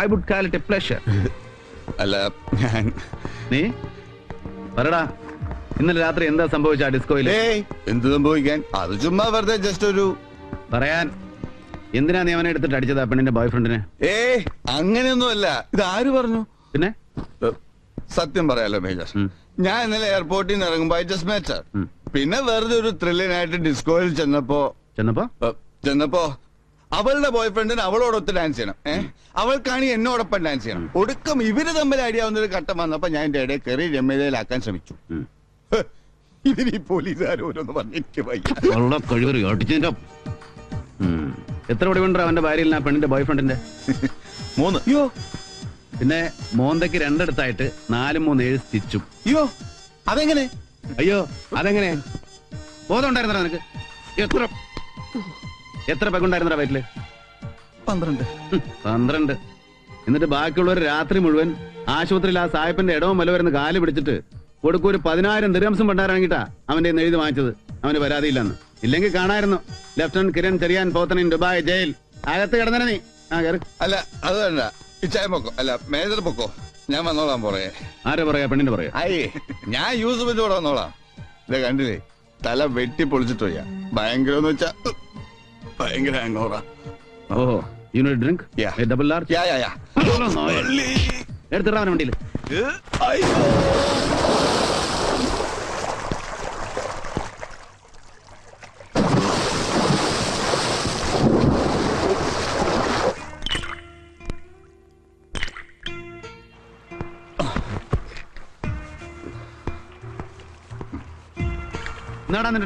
I would call it a pleasure. അല്ല ഞാൻ നീ പറടാ, ഇന്നലെ രാത്രി എന്താ സംഭവിച്ച ഡിസ്കോയിൽ? എന്ത് സംഭവിക്കാൻ? അത് ചുമ്മാ വെറുതെ ജസ്റ്റ് ഒരു പറയാൻ. എന്തിനാ നീ അവനെ എടുത്തിട്ട് അടിച്ചത് ആ പെണ്ണിന്റെ ബോയ് ഫ്രണ്ടിനെ? അങ്ങനെയൊന്നുമല്ല. ഇത് ആര് പറഞ്ഞു? പിന്നെ സത്യം പറയാലോ മേജർ, ഞാൻ ഇന്നലെ എയർപോർട്ടിൽ നിന്ന് ഇറങ്ങുമ്പോ ഐ ജസ്റ്റ് മെറ്റ് ഹർ. പിന്നെ വെറുതെ ഒരു ത്രില്ലിനായിട്ട് ഡിസ്കോയിൽ ചെന്നപ്പോ അവളുടെ ബോയ് ഫ്രണ്ടിന് അവളോടൊത്ത് ഡാൻസ് ചെയ്യണം. അവൾക്കാണ് എന്നോടൊപ്പം ഡാൻസ് ചെയ്യണം. ഒടുക്കം ഇവര് തമ്മിൽ അടിയാവുന്ന ഒരു ഘട്ടം വന്നപ്പോ ഞാൻ എന്റെ ഇടയിൽ കയറി രമ്യതയിലാക്കാൻ ശ്രമിച്ചു. ഇതിന് ഈ പോലീസുകാരോരോന്ന് പറഞ്ഞിരിക്കും. എത്ര ഒടിവുണ്ടോ അവന്റെ ഭാര്യയിൽ ആ പെണ്ണിന്റെ ബോയ് ഫ്രണ്ടിന്റെ? 3. അയ്യോ. പിന്നെ മോന്തയ്ക്ക് 2 അടുത്തായിട്ട് 4, 3, 7 സ്റ്റിച്ചും. അയ്യോ അതെങ്ങനെ? ബോധം ഉണ്ടായിരുന്നോ നിനക്ക്? എത്ര പെഗുണ്ടായിരുന്ന വയറ്റില്? 12. എന്നിട്ട് ബാക്കിയുള്ളവർ രാത്രി മുഴുവൻ ആശുപത്രിയിൽ ആ സാഹിബിന്റെ ഇടവും വല്ല വരുന്ന കാല് പിടിച്ചിട്ട് കൊടുക്കും ഒരു 10,000 ദിർഹംസും പണ്ടാറാങ്ങിട്ടാ അവന്റെ എഴുതി വാങ്ങിച്ചത്. അവന് പരാതിയില്ലെന്ന്. ഇല്ലെങ്കിൽ കാണായിരുന്നു lieutenant Kiran Cherian Pothan Dubai jail. അകത്ത് കിടന്നെ നീ. അല്ല അത് വേണ്ട, ഇച്ചായ പൊക്കോ. അല്ല മേജർ പൊക്കോ, ഞാൻ വന്നോളാം. പുറകെ ആരെ പറയാ? പെണ്ണിന്റെ പറയാ. ഞാൻ യൂസഫിന്റെ കൂടെ വന്നോളാം. ഇല്ല കണ്ടില്ലേ, തല വെട്ടി പൊളിച്ചിട്ട് വയ്യ. ഭയങ്കര എന്ന് വെച്ചാ ഭയങ്കര ഹാങ് ഓവറാ. ഓഹോ, you need drink? A double large? എടുത്തിടാ അവനെ വണ്ടിയിൽ.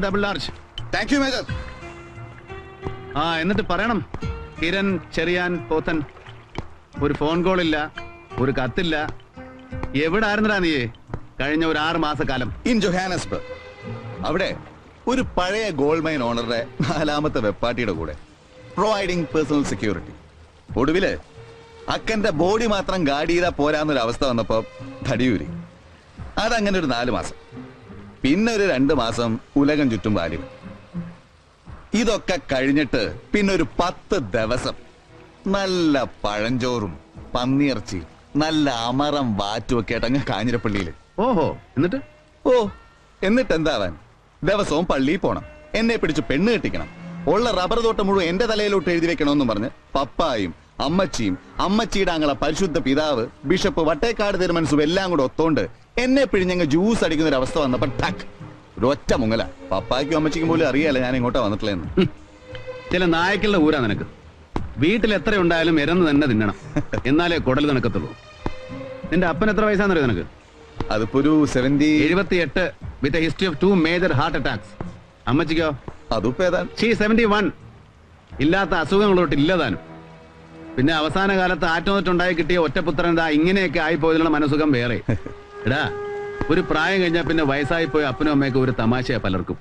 Double large. Thank you major. എന്നിട്ട് പറയണം, കിരൺ ചെറിയാൻ പോത്തൻ ഒരു ഫോൺ കോൾ ഇല്ല, ഒരു കത്തില്ല. എവിടെ ആയിരുന്നടാ നീ കഴിഞ്ഞ ഒരു 6 മാസക്കാലം? In Johannesburg. അവിടെ ഒരു പഴയ ഗോൾഡ് മൈൻ ഓണറുടെ 4ാമത്തെ വെപ്പാട്ടിയുടെ കൂടെ പ്രൊവൈഡിങ് പേഴ്സണൽ സെക്യൂരിറ്റി. ഒടുവില് അക്കന്റെ ബോഡി മാത്രം ഗാർഡ് ചെയ്താൽ പോരാന്നൊരു അവസ്ഥ വന്നപ്പോ തടിയൂരി. അതങ്ങനെ ഒരു 4 മാസം. പിന്നെ ഒരു 2 മാസം ഉലകം ചുറ്റും വാലിബൻ. ഇതൊക്കെ കഴിഞ്ഞിട്ട് പിന്നെ ഒരു 10 ദിവസം നല്ല പഴഞ്ചോറും പന്നിയിറച്ചി നല്ല അമരം വാറ്റും ഒക്കെ ആയിട്ട് അങ്ങ് കാഞ്ഞിരപ്പള്ളിയില്. എന്നിട്ട് എന്താവാൻ? ദിവസവും പള്ളിയിൽ പോണം, എന്നെ പിടിച്ച് പെണ്ണ് കെട്ടിക്കണം, ഉള്ള റബ്ബർ തോട്ടം മുഴുവൻ എന്റെ തലയിലോട്ട് എഴുതി വെക്കണമെന്നും പറഞ്ഞ് പപ്പായും അമ്മച്ചിയും അമ്മച്ചിയുടെ ആങ്ങള പരിശുദ്ധ പിതാവ് ബിഷപ്പ് വട്ടേക്കാട് തിരുമനസും എല്ലാം കൂടെ ഒത്തോണ്ട് എന്നെ പിഴിഞ്ഞങ്ങ് ജ്യൂസ് അടിക്കുന്ന ഒരു അവസ്ഥ വന്നപ്പോ ടക്ക് ഒരൊറ്റ മുങ്ങല. പപ്പായ്ക്കും അമ്മച്ചിക്കും പോലും അറിയാലോ ഞാൻ ഇങ്ങോട്ടാ വന്നിട്ടില്ലെന്ന്. ചില നായ്ക്കളുടെ ഊരാ നിനക്ക്. വീട്ടിൽ എത്ര ഉണ്ടായാലും ഇരന്ന് തന്നെ തിന്നണം, എന്നാലേ കുടൽ നിനക്കത്തുള്ളൂ. നിന്റെ അപ്പൻ എത്ര വയസ്സാന്നറിയോ നിനക്ക്? അതിപ്പോ ഒരു 78 with a history of 2 major heart attacks. അമ്മച്ചിക്കോ? അതിപ്പോ ഏതാണ്? 71. ഇല്ലാത്ത അസുഖങ്ങളോട്ട് ഇല്ലതാനും. പിന്നെ അവസാന കാലത്ത് ആറ്റോന്നിട്ടുണ്ടായി കിട്ടിയ ഒറ്റപുത്രൻ ഇങ്ങനെയൊക്കെ ആയിപ്പോയതിനുള്ള മനസുഖം വേറെ. എടാ, ഒരു പ്രായം കഴിഞ്ഞാൽ പിന്നെ വയസ്സായിപ്പോയ അപ്പനും അമ്മയൊക്കെ ഒരു തമാശയാ പലർക്കും.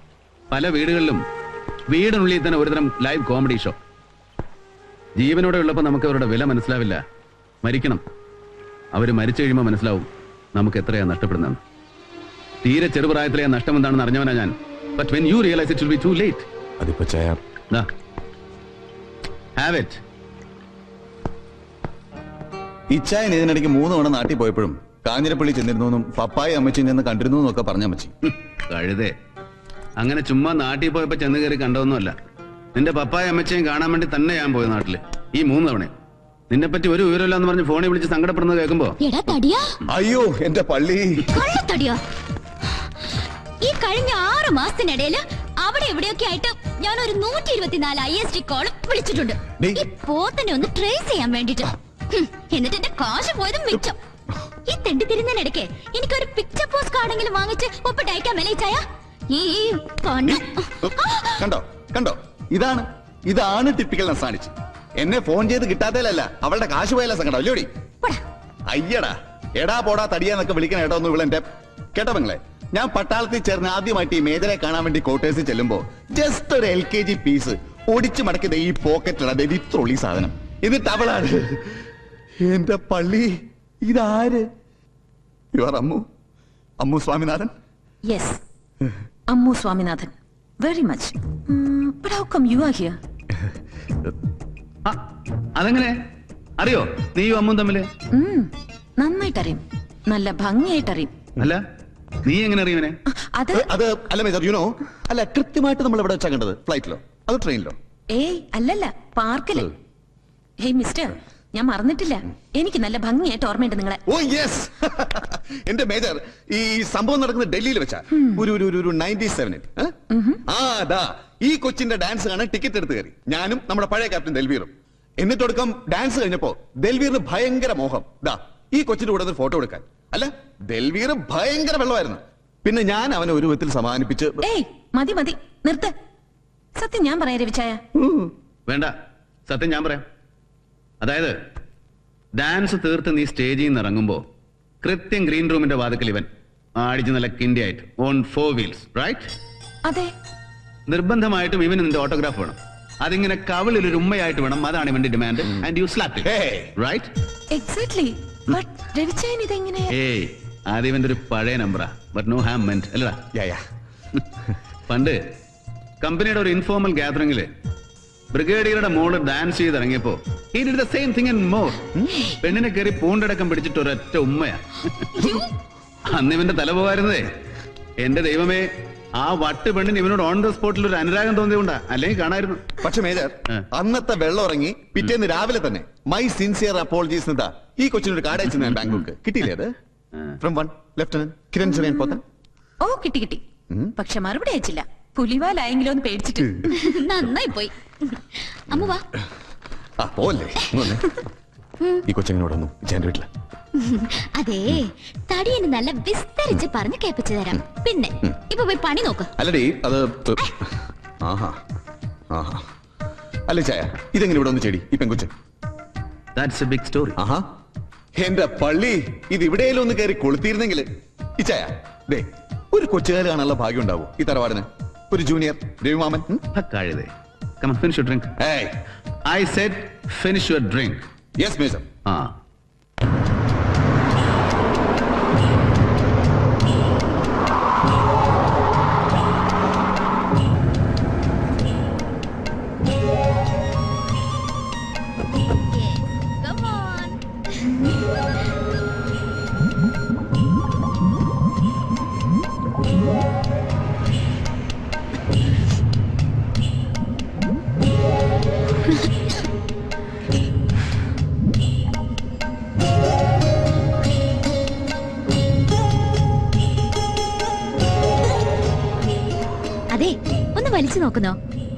പല വീടുകളിലും വീടിനുള്ളിൽ തന്നെ ഒരുതരം ലൈവ് കോമഡി ഷോ. ജീവനോടെ ഉള്ളപ്പോൾ നമുക്ക് അവരുടെ വില മനസ്സിലാവില്ല. മരിക്കണം, അവര് മരിച്ചു കഴിയുമ്പോൾ മനസ്സിലാവും നമുക്ക് എത്രയാ നഷ്ടപ്പെടുന്നതെന്ന്. തീരെ ചെറുപ്രായത്തിലെ നഷ്ടം എന്താണെന്ന് അറിഞ്ഞവനാ ഞാൻ. But when you realise it will be to late. അതിപ്പോ ഹാവ് ഇറ്റ്. ഇച്ചായൻ ഇതിനിടയ്ക്ക് 3 തവണ നാട്ടിൽ പോയപ്പോഴും കാഞ്ഞിരപ്പള്ളി ചെന്നിരുന്നു, പപ്പായ അമ്മച്ചി നിന്ന് കണ്ടിരുന്നു എന്നൊക്കെ പറഞ്ഞ മച്ചി. കഴുതേ, അങ്ങനെ ചുമ്മാ നാട്ടിൽ പോയപ്പോ ചെന്ന് കയറി കണ്ടതൊന്നുമല്ല. നിന്റെ പപ്പായ അമ്മച്ചയും കാണാൻ വേണ്ടി തന്നെ ഞാൻ പോയ നാട്ടില് ഈ 3 തവണ. നിന്നെ പറ്റി ഒരു വിവരമില്ലാന്ന് പറഞ്ഞ് ഫോണിൽ വിളിച്ച് സങ്കടപ്പെടുന്നത് കേൾക്കുമ്പോ അയ്യോ എന്റെ പള്ളി. ഈ കഴിഞ്ഞ 6 മാസത്തിനിടയില് അവിടെ എവിടെയൊക്കെ ആയിട്ട് ഞാൻ ഒരു 124 ISD കോൾ വിളിച്ചിട്ടുണ്ട്. ഈ പോത്തിനെ ഒന്ന് ട്രേസ് ചെയ്യാൻ വേണ്ടിട്ട്. എന്നിട്ട് എന്റെ കാശ് പോയതും മിച്ചം. ഈ തെണ്ടി തിരുന്നതിനിടയ്ക്ക് എനിക്കൊരു പിക്ചർ പോസ്റ്റ് കാർഡെങ്കിലും വാങ്ങിച്ച് ഒപ്പിട്ട് അയക്കാൻ മേലയിച്ചായ ഈ കണ്ടോ കണ്ടോ, ഇതാണ് ടിപ്പിക്കൽ നസാണിച്ച്. എന്നെ ഫോൺ ചെയ്ത് കിട്ടാത്തല്ല അവളുടെ കാശ് പോയല്ല സങ്കടം അല്ലോടി. അയ്യടാ എടാ പോടാ തടിയാന്നൊക്കെ വിളിക്കണ ഏട്ടോ ഒന്ന് വിളന്റെ കേട്ടോ പെങ്ങളെ. ഞാൻ പട്ടാളത്തിൽ ചേർന്ന് ആദ്യമായിട്ട് ഈ മേജറെ കാണാൻ വേണ്ടി കോട്ടേഴ്സിൽ ചെല്ലുമ്പോ ജസ്റ്റ് ഒരു LKG പീസ് ഒടിച്ചു മടക്കിയത് ഈ പോക്കറ്റിലാണ് ഇത്രൊള്ളി സാധനം. എന്നിട്ട് അവളാണ് എന്റെ പള്ളി. ഇതാര്? Your Ammu Swaminathan? Yes, Ammu Swaminathan. Very much. But how come you are here? അതെങ്ങനെ? അറിയോ നീയും അമ്മും തമ്മില്? നന്നായിട്ടറിയും, നല്ല ഭംഗിയായിട്ടറിയും. അല്ല നീ എങ്ങനെ അറിയുവനെ? അത് അല്ല മേജർ യുനോ, അല്ല കൃത്യമായിട്ട് നമ്മൾ എവിടെ വെച്ചാ കണ്ടത്? ഫ്ലൈറ്റിലോ അതോ ട്രെയിനിലോ? ഏയ് അല്ലല്ല, പാർക്കില്. ഹേയ് മിസ്റ്റർ, ഞാൻ മറന്നിട്ടില്ല. എനിക്ക് നല്ല ഭംഗിയായിട്ട് ഓർമ്മയുണ്ട് നിങ്ങളെ. ഓ യെസ്. എന്റെ മേജർ, ഈ സംഭവം നടക്കുന്നത് ഡൽഹിയിൽ വെച്ചാ ഒരു 97-ൽ. ഈ കൊച്ചിന്റെ ഡാൻസ് കാണാൻ ടിക്കറ്റ് എടുത്ത് കയറി ഞാനും നമ്മുടെ പഴയ ക്യാപ്റ്റൻ ദൽവീറും. എന്നിട്ടൊടുക്കം ഡാൻസ് കഴിഞ്ഞപ്പോ ദൽവീറിന് ഭയങ്കര മോഹം ഈ കൊച്ചിന്റെ കൂടെ ഫോട്ടോ എടുക്കാൻ. അല്ല ദൽവീർ ഭയങ്കര വെള്ളമായിരുന്നു. പിന്നെ ഞാൻ അവനെ ഒരു വിധത്തിൽ സമാധാനിപ്പിച്ച്. ഏയ് മതി മതി, നിർത്ത്. സത്യം ഞാൻ പറയാം രവിച്ചായ. വേണ്ട, സത്യം ഞാൻ പറയാം. അതായത് ഡാൻസ് തീർത്ത് നീ സ്റ്റേജിൽ നിന്ന് ഇറങ്ങുമ്പോ കൃത്യം ഗ്രീൻ റൂമിന്റെ വാതിക്കൽ ഇവൻ ആടിച്ച് നല്ല കിൻഡിയായിട്ട് ഓൺ 4 വീൽസ്, റൈറ്റ്? അതെ. നിർബന്ധമായിട്ടും ഇവന് നിന്റെ ഓട്ടോഗ്രാഫ് വേണം. അതിങ്ങനെ കവിളിൽ ഒരു ഉമ്മയായിട്ട് വേണം. അതാണ് ഇവന്റെ demand. And you slap it, right? Exactly. But Ravichayan ഇതെങ്ങനെ? ഏയ് അത് ഇവന്റെ ഒരു പഴയ നമ്പറാ. ബട്ട് നോ ഹാം മെന്റ് അല്ലടാ. പണ്ട് കമ്പനിയുടെ ഒരു ഇൻഫോർമൽ ഗ്യാതറിംഗില് ബ്രിഗേഡിയറുടെ മോള് ഡാൻസ് ചെയ്ത് ഇറങ്ങിയപ്പോ he did the same thing and more. പെണ്ണിനെ കയറി പൂണ്ടടക്കം പിടിച്ചിട്ട് ഒരൊറ്റ ഉമ്മയാ. അന്ന് ഇവന്റെ തല പോകായിരുന്നതേ. എന്റെ ദൈവമേ, ആ വട്ട് പെണ്ണിന് ഇവനോട് ഓൺ ദ സ്പോട്ടിൽ ഒരു അനുരാഗം തോന്നിയുകൊണ്ടാ, അല്ലെങ്കിൽ കാണായിരുന്നു. പക്ഷെ മേജർ, അന്നത്തെ വെള്ളം ഇറങ്ങി പിറ്റേന്ന് രാവിലെ തന്നെ മൈ സിൻസിയർ അപ്പോളജീസ് എന്താ ഈ കൊച്ചിനൊരു കാർഡ് അയച്ചു ഞാൻ ബാംഗ്ലൂർക്ക്. കിട്ടിയില്ലേ അത്? From 1 lieutenant Kiran Cheriyan Pothan. ഓ കിട്ടി കിട്ടി. പക്ഷെ മറുപടി അയച്ചില്ല. പുലിവാലായെങ്കിലോ എന്ന് പേടിച്ചിട്ട്. നന്നായി പോയി. അമ്മ വാ. പോലെ ഈ കൊച്ചെങ്ങനോട് വന്നു ചേന്റെ വീട്ടില്? അതെ, തടിയന് നല്ല വിസ്തരിച്ച് പറഞ്ഞ് കേൾപ്പിച്ചു തരാം. പിന്നെ ഇപ്പൊ പോയി പണി നോക്ക്. അല്ലടി അത് അല്ല ചായ, ഇതെങ്ങനെ ഇവിടെ ഒന്ന് ചെടി ഈ പെങ്കൊച്ച്? That's a big story. എന്റെ പള്ളി, ഇത് ഇവിടെയെങ്കിലും ഒന്ന് കയറി കൊളുത്തിയിരുന്നെങ്കിൽ. ഈ ചായ ദേ, ഒരു കൊച്ചുകാര് കാണാനുള്ള ഭാഗ്യം ഉണ്ടാവും ഈ തറവാടിന്. ഒരു junior രവിമാമൻ. Come on, finish your drink. Hey, I said finish your drink. yes major. Come on. അതെ, ഒന്ന് വലിച്ചു നോക്കുന്നോ?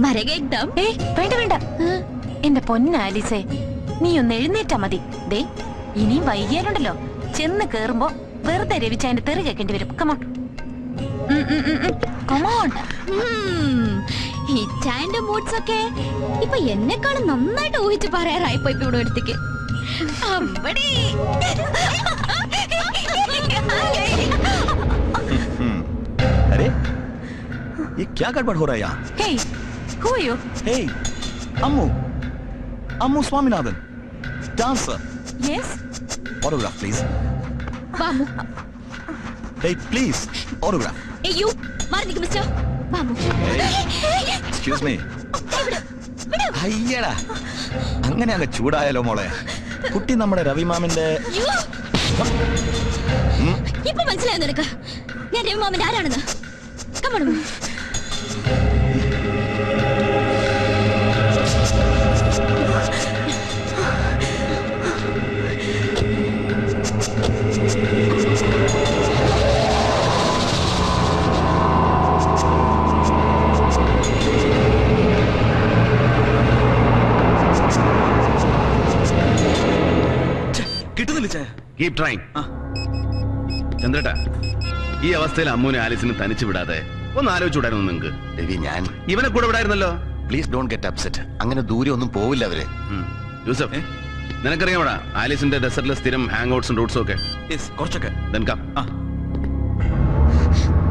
മരകേക്കം. വേണ്ട വേണ്ട. എന്റെ പൊന്ന ആലിസേ, നീ ഒന്ന് എഴുന്നേറ്റാ മതി. ദേ ഇനിയും വൈകിയാലുണ്ടല്ലോ, ചെന്ന് കേറുമ്പോ വെറുതെ രവിച്ചായന്റെ തെറി കേൾക്കേണ്ടി വരും. Come on come on. ഈ ചായന്റെ മൂഡ്സ് ഒക്കെ ഇപ്പൊ എന്നെക്കാളും നന്നായിട്ട് ഊഹിച്ച് പറയാറായിപ്പോ ഇപ്പൊ ഇവിടെ അടുത്തേക്ക്. अरे ये क्या गड़बड़ हो रहा है यहाँ? Hey, who are you? Hey, Ammu Swaminathan, dancer. Yes. Autograph, please. വാമു. Hey, please, autograph. You, മാറി നിൽക്ക് മിസ്റ്റർ. വാമു. Excuse me. അയ്യടാ, അങ്ങനെ അങ്ങ് ചൂടായാലോ മോളെ. കുട്ടി നമ്മുടെ രവിമാമന്റെ. ഇപ്പൊ മനസ്സിലായോ നിനക്ക് ഞാൻ രവിമാമന്റെ ആരാണെന്ന്? Come on. കിട്ടുന്നില്ല. Keep trying. ചന്ദ്രേട്ടാ, ഈ അവസ്ഥയിൽ അമ്മൂനെ ആലിസിനെ തനിച്ചു വിടാതെ ഒന്ന് ആലോചിച്ചുവിടായിരുന്നു നിങ്ങൾക്ക്? രവി, ഞാൻ ഇവനെ കൂടെ വിടായിരുന്നല്ലോ. Please don't get upset. അങ്ങനെ ദൂരെ ഒന്നും പോവില്ല അവര്. യൂസഫ്, നിനക്കറിയാമോടാ ആലിസിന്റെ ഡെസർട്ടിലെ സ്ഥിരം ഹാങ് ഔട്ട്സും റൂട്ട്സും ഒക്കെ? കുറച്ചൊക്കെ. Then come.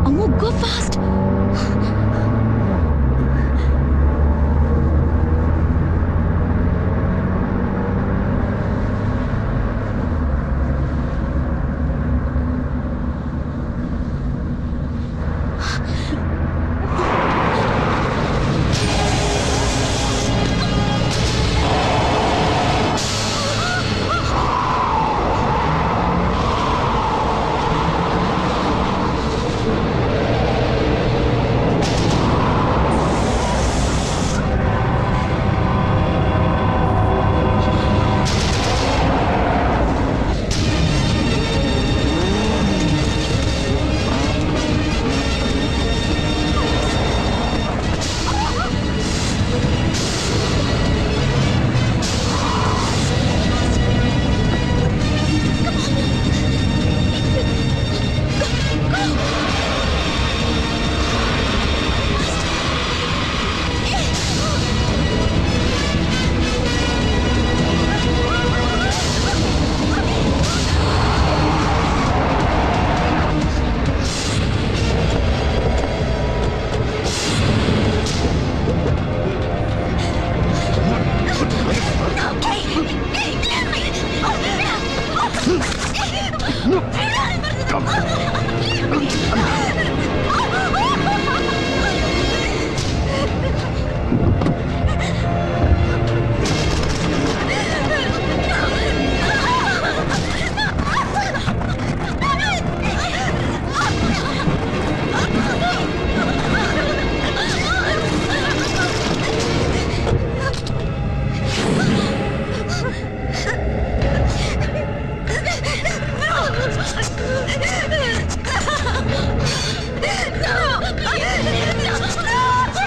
Ammu, go fast.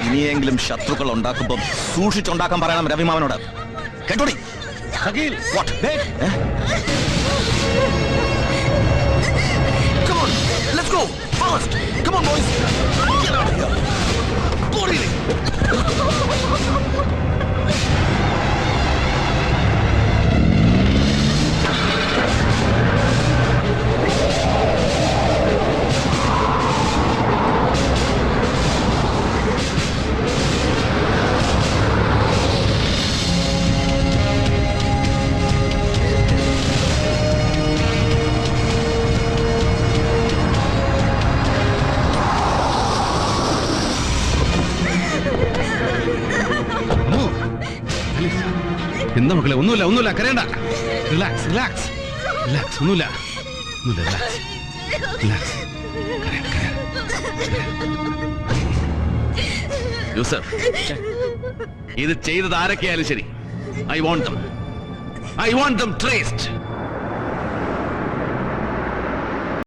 ഇനിയെങ്കിലും ശത്രുക്കൾ ഉണ്ടാക്കുമ്പോൾ സൂക്ഷിച്ചുണ്ടാക്കാൻ പറയണം രവിമാമനോട്. കേട്ടോടി. What? Come on, let's go fast. Come on, boys. Get out of here. Go, really. എന്താ മക്കളെ? ഒന്നുമില്ല കരയണ്ട. Relax relax relax. ഒന്നുമില്ല റിലാക്സ് റിലാക്സ്. യൂസഫ്, ഇത് ചെയ്തത് ആരൊക്കെയായാലും ശരി, ഐ വാണ്ട് ദം ട്രേസ്ഡ്.